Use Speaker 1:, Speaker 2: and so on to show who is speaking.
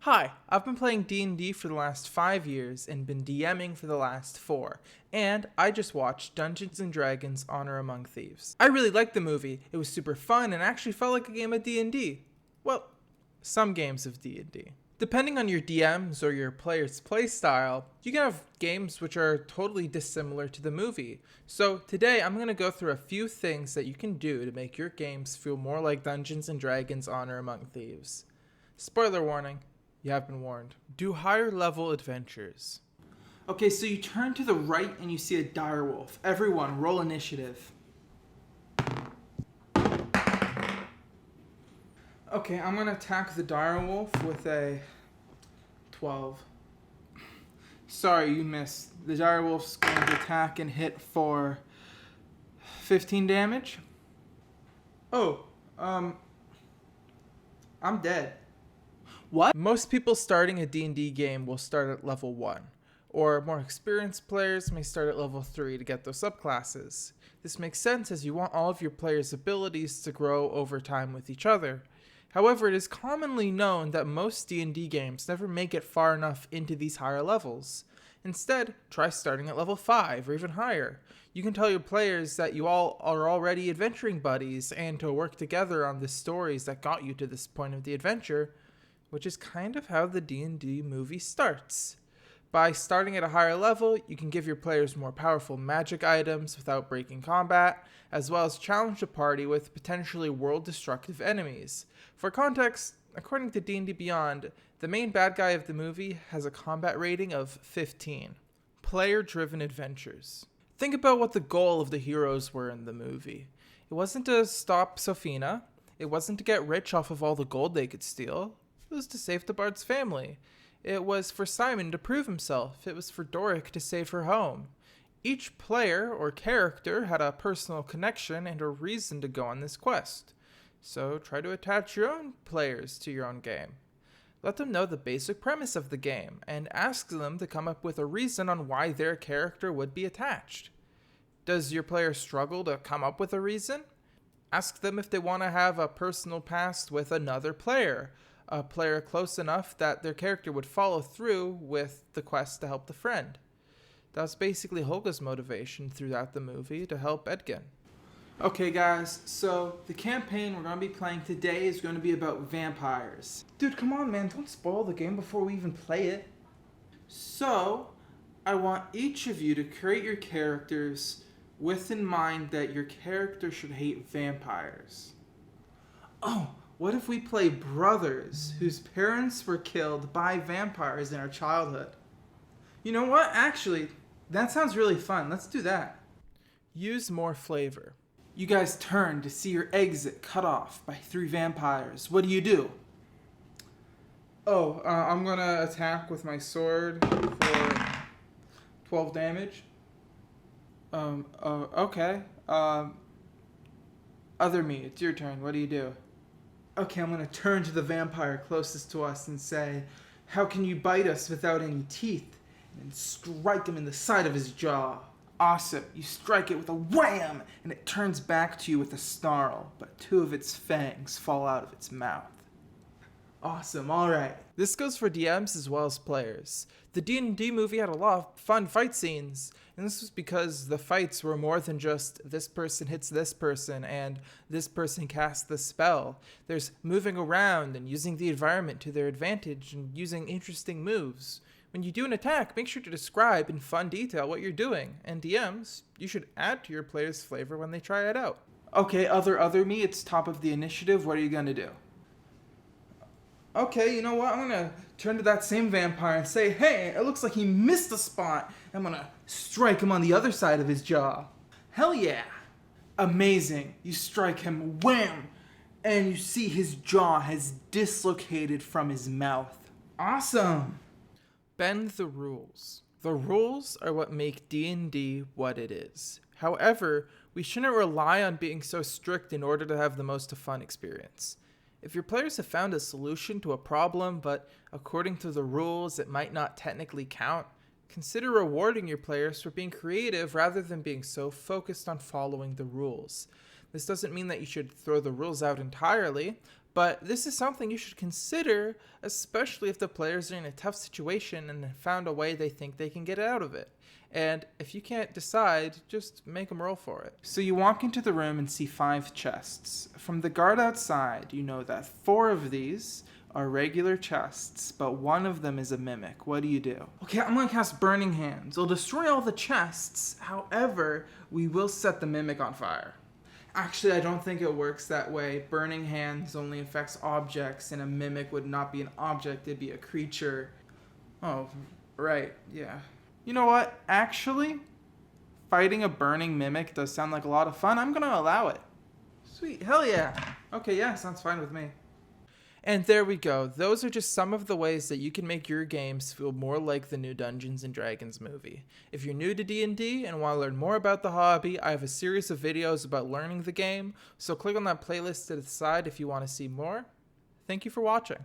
Speaker 1: Hi, I've been playing D&D for the last 5 years and been DMing for the last 4, and I just watched Dungeons & Dragons Honor Among Thieves. I really liked the movie. It was super fun and actually felt like a game of D&D. Well, some games of D&D. Depending on your DMs or your player's playstyle, you can have games which are totally dissimilar to the movie. So today I'm going to go through a few things that you can do to make your games feel more like Dungeons & Dragons Honor Among Thieves. Spoiler warning. You have been warned. Do higher level adventures. Okay, so you turn to the right and you see a direwolf. Everyone, roll initiative. Okay, I'm gonna attack the direwolf with a 12. Sorry, you missed. The direwolf's going to attack and hit for 15 damage. Oh, I'm dead. What? Most people starting a D&D game will start at level 1, or more experienced players may start at level 3 to get those subclasses. This makes sense as you want all of your players' abilities to grow over time with each other. However, it is commonly known that most D&D games never make it far enough into these higher levels. Instead, try starting at level 5 or even higher. You can tell your players that you all are already adventuring buddies and to work together on the stories that got you to this point of the adventure, which is kind of how the D&D movie starts. By starting at a higher level, you can give your players more powerful magic items without breaking combat, as well as challenge the party with potentially world-destructive enemies. For context, according to D&D Beyond, the main bad guy of the movie has a combat rating of 15. Player-driven adventures. Think about what the goal of the heroes were in the movie. It wasn't to stop Sophina. It wasn't to get rich off of all the gold they could steal. It was to save the Bard's family. It was for Simon to prove himself. It was for Doric to save her home. Each player or character had a personal connection and a reason to go on this quest. So try to attach your own players to your own game. Let them know the basic premise of the game and ask them to come up with a reason on why their character would be attached. Does your player struggle to come up with a reason? Ask them if they want to have a personal past with another player, a player close enough that their character would follow through with the quest to help the friend. That was basically Holga's motivation throughout the movie to help Edgin. Okay guys, so the campaign we're going to be playing today is going to be about vampires. Dude, come on man, don't spoil the game before we even play it. So, I want each of you to create your characters with in mind that your character should hate vampires. Oh, what if we play brothers whose parents were killed by vampires in our childhood? You know what? Actually, that sounds really fun. Let's do that. Use more flavor. You guys turn to see your exit cut off by 3 vampires. What do? Oh, I'm gonna attack with my sword for 12 damage. Okay. Other me, it's your turn. What do? Okay, I'm gonna turn to the vampire closest to us and say, "How can you bite us without any teeth?" And strike him in the side of his jaw. Awesome. You strike it with a wham, and it turns back to you with a snarl, but 2 of its fangs fall out of its mouth. Awesome, alright. This goes for DMs as well as players. The D&D movie had a lot of fun fight scenes, and this was because the fights were more than just this person hits this person and this person casts this spell. There's moving around and using the environment to their advantage and using interesting moves. When you do an attack, make sure to describe in fun detail what you're doing, and DMs, you should add to your players' flavor when they try it out. Okay, other me, it's top of the initiative. What are you gonna do? Okay, you know what? I'm gonna turn to that same vampire and say, "Hey, it looks like he missed a spot." I'm gonna strike him on the other side of his jaw. Hell yeah! Amazing. You strike him, wham! And you see his jaw has dislocated from his mouth. Awesome! Bend the rules. The rules are what make D&D what it is. However, we shouldn't rely on being so strict in order to have the most fun experience. If your players have found a solution to a problem, but according to the rules it might not technically count, consider rewarding your players for being creative rather than being so focused on following the rules. This doesn't mean that you should throw the rules out entirely, But this is something you should consider, especially if the players are in a tough situation and have found a way they think they can get out of it. And if you can't decide, just make them roll for it. So you walk into the room and see 5 chests. From the guard outside, you know that 4 of these are regular chests, but one of them is a mimic. What do you do? Okay, I'm gonna cast Burning Hands. It'll destroy all the chests. However, we will set the mimic on fire. Actually, I don't think it works that way. Burning Hands only affects objects, and a mimic would not be an object, it'd be a creature. Oh, right, yeah. You know what? Actually, fighting a burning mimic does sound like a lot of fun. I'm gonna allow it. Sweet, hell yeah. Okay, yeah, sounds fine with me. And there we go. Those are just some of the ways that you can make your games feel more like the new Dungeons & Dragons movie. If you're new to D&D and want to learn more about the hobby, I have a series of videos about learning the game, so click on that playlist to the side if you want to see more. Thank you for watching.